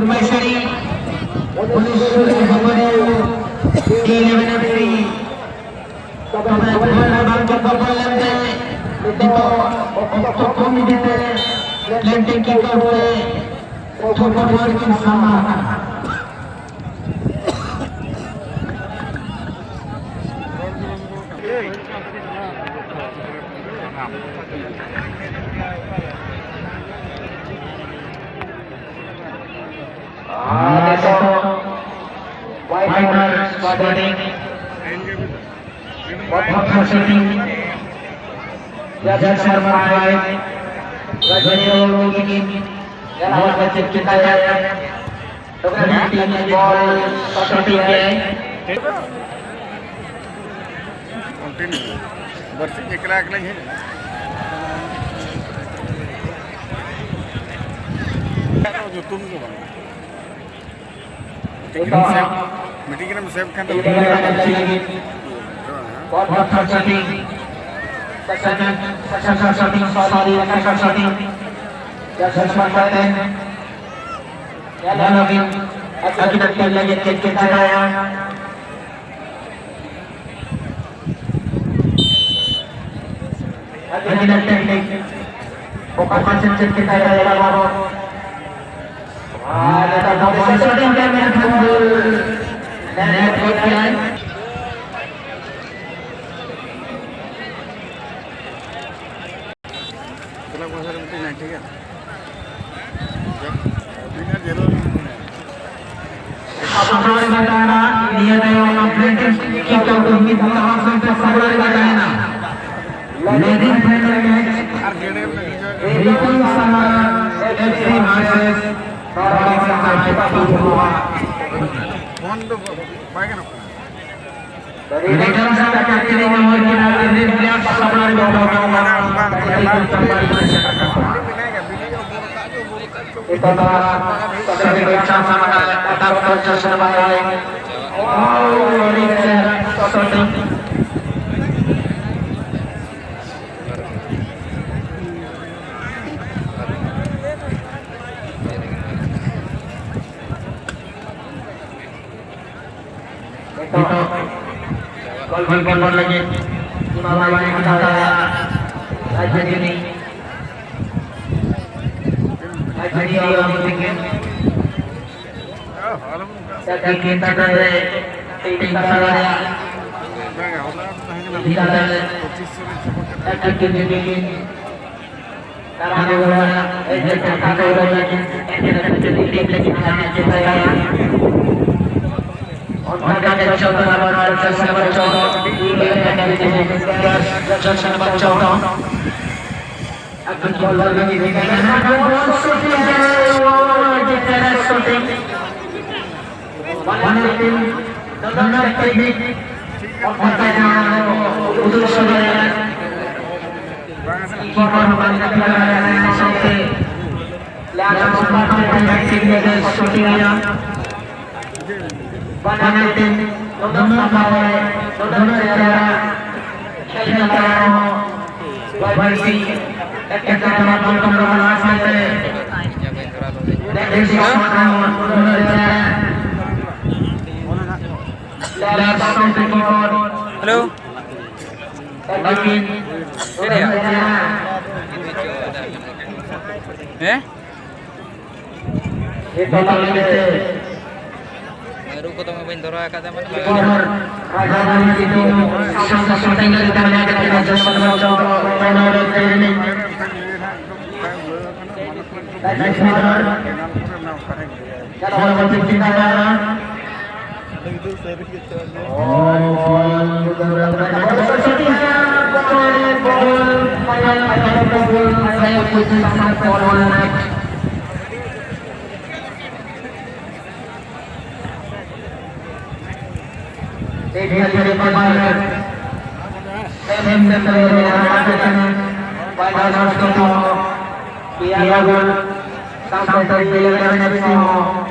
Maisari, Unisuri Hamadu, T11 FC, Kamai Bola Bangkok Bola Dito, Oktokom Dite, Lente Kikore, Topor Kisama. Minor Sporting, Water City, Jason Marmai, Rajanil Mungkin, Jalan Masjid kita ya, dengan tim ball seperti ini. Continue. Bersih jeklak lagi. Kalau jutum tu bang. Meeting kita mesti kan tu. Water City, sorry, Jason Marmai, Jalan lagi, kita lagi kita ya. Kita teknik, bukan cincin kita ya baru. Ada bola sudah bermain full, net kian. Kalau masa itu nanti kan. Bina jelas. Saudara Batana, dia ada yang memperhatikan kita untuk minta maaf sampai saudara Batana. Leading final match, Ripon Samara FC versus Provinsi Papua. Fondo baik kan? Leader saya captain nomor kita Ripon Samara Itu adalah sebagai sama tetap proses terbaik. Oh, Richard Soting. Gol lagi. Bawahnya kita Raja ini. Jadi orang bikin. Jadi kita dari tingkat saya. Kita dari kita bikin. Karena orang kita orang lagi. Kita ya. Orang kita contoh orang kita contoh. Kita contoh. Akan bola lagi dengan bola shooting dari shooting. One team benar teknik. Makanya untuk saudara kiper banyak yang sampai langsung memakai timnya dari shootingnya. Banyak tim benar kawai benar cara kita bersih. Kita telah melakukan sampai dari semua Halo. Lagi. Ini ya? Itu lagi. Baru ketemu Bintoro kata mana? Raja itu sampai tinggal kita lihat kita jangan mencoba final training. Next winner. Kalau macam kita saya putus sangat bola. Dia dari pemain. Tim dari Pakistan. Balas itu dia gol sampai terpilih dari semua.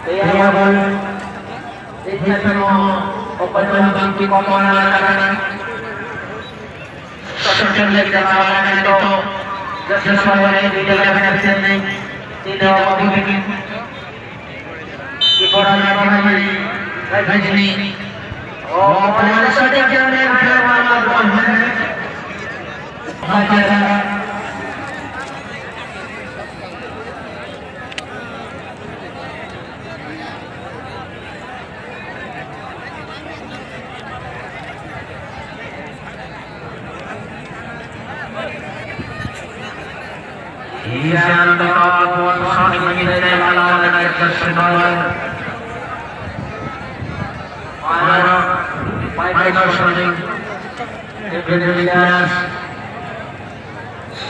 Dia gol. Ini semua open bangkit kokoran kanan. Sekarang lagi dalam itu. Sesuai dengan di dalam sini tidak bikin. Rajni और सटीक जाने वाला ball है Ian Dawud Sonic mengintai lawan dengan kesenangan. Michael Sonic, Williams,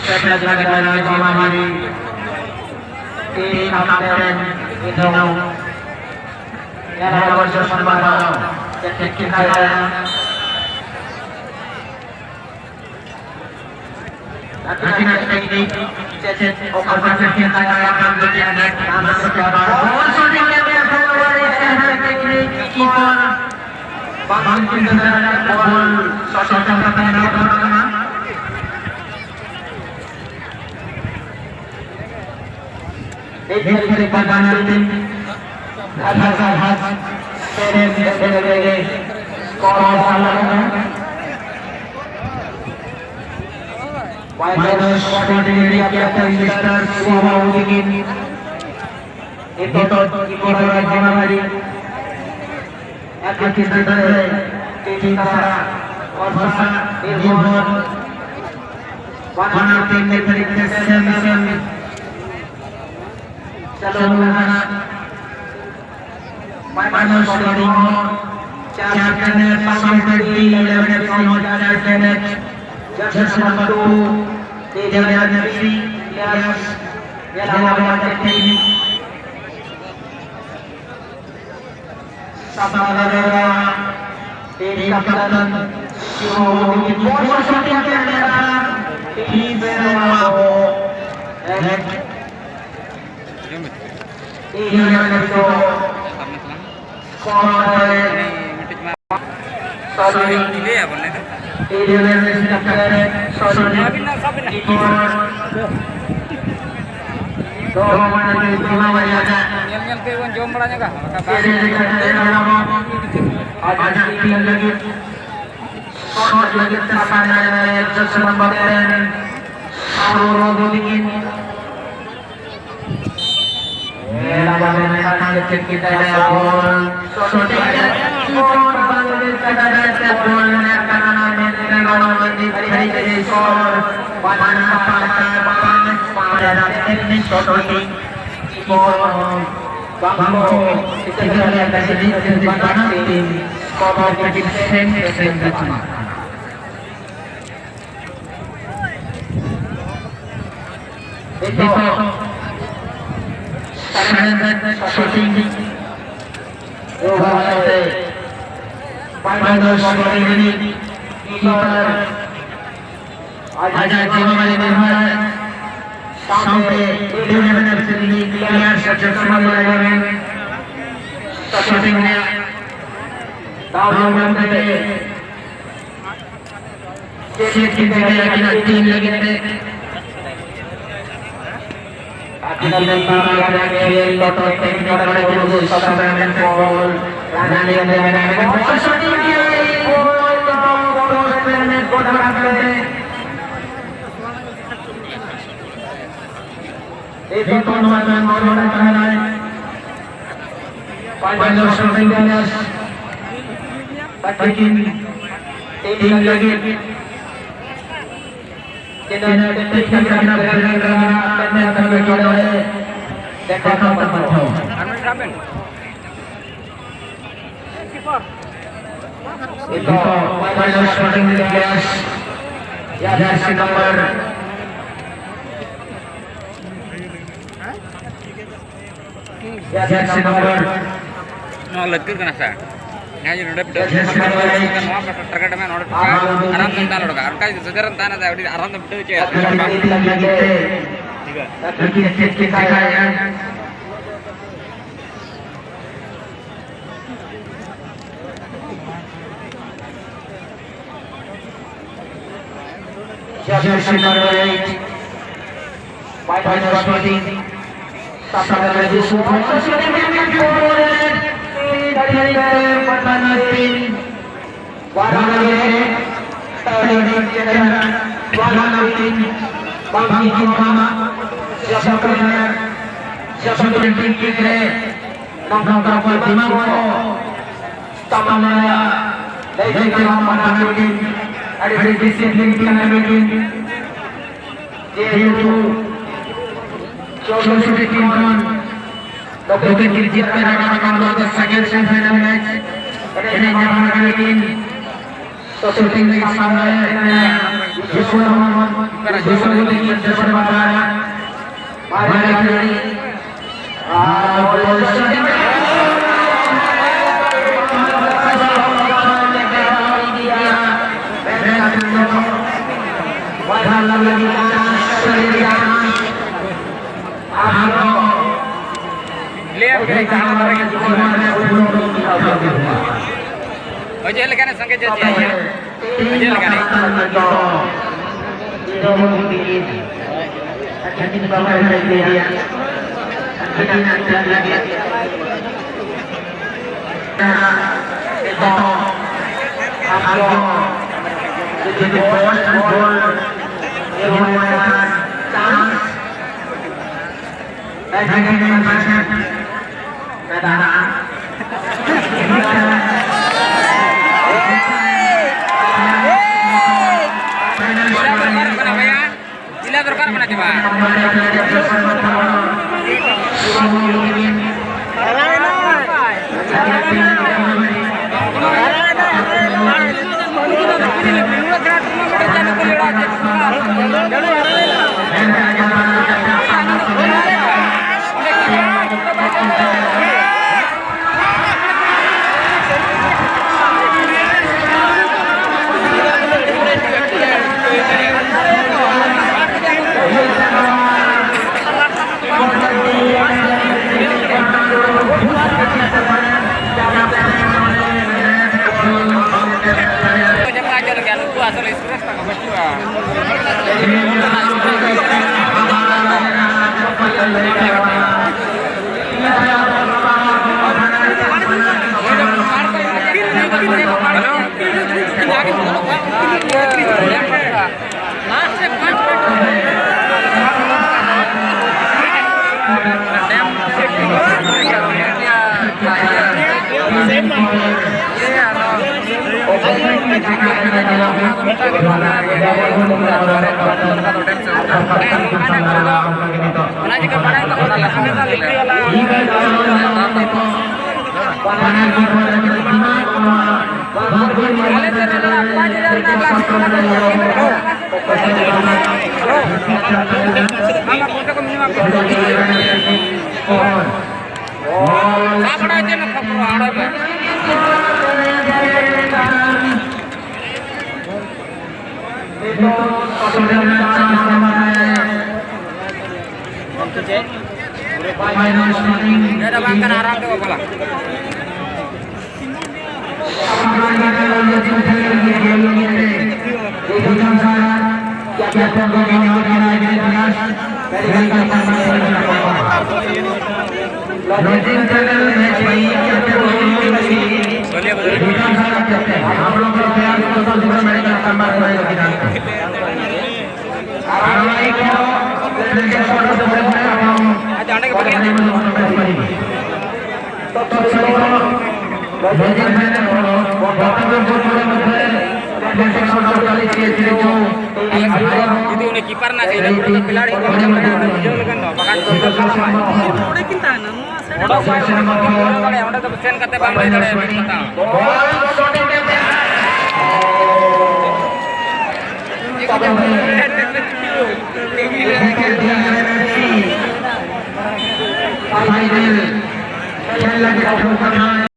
Step lagi dari Jimahari, tim kapten Indo, yang berjasa barang, kita Akhirnya teknik operasi kita akan berjalan dengan secara Sonic yang keluar dari teknik kiper bangkit dari bol sosok pertahanan dari pertahanan tim Hazard dari skor salah minus dari captain Mister Siwawudin itu kiper Jimahari akhirnya dari kita Orsa Irfan mana tim dari Kesemsen Salungan minus dari captain sampai di 11 FC captain jersey number 2 Dewan FC yes lawan tim Sabara tim kapten Siwawudin bos setiap daerah di Berawo yang itu sorry ini ya boleh itu nyel ke wan jombranya kah Ajar Jimahari Nirmala sampai Dewan FC clear sejak semalam shootingnya tahun ke set kita lagi tim lagi akhirnya para dari Toto teknik pada dulu sampai gol nanti dengan posisi itu teman-teman orang tahanan panjang sampai ganas bikin tim lagi kita teknik kita bergerak dan terbaik oleh Dekat Pato itu panjang sampai ganas jersey nomor jersey number no lagir kana sa ngaji node bidu kan no ka target me node aram tan node ka arka sugaran tan ada abdi aram bidu che lagi set kita ya jersey number 8 minus 14 Sampai lagi semua sesuai dengan disiplin जीत कर second semifinal mass shooting के सामने Oje lekane sange jadi ya. Oje lekane. Bila terkar mana coba? Asal stres tak kebacua. Ada bangkan arang tu apa lah? Itu unik kiper nasi dan untuk pelari itu macam mana? Jauh kan dong, bahkan udah kita nemu. Udah tu pesen kata bang dari dari kata. Final, खेल लगे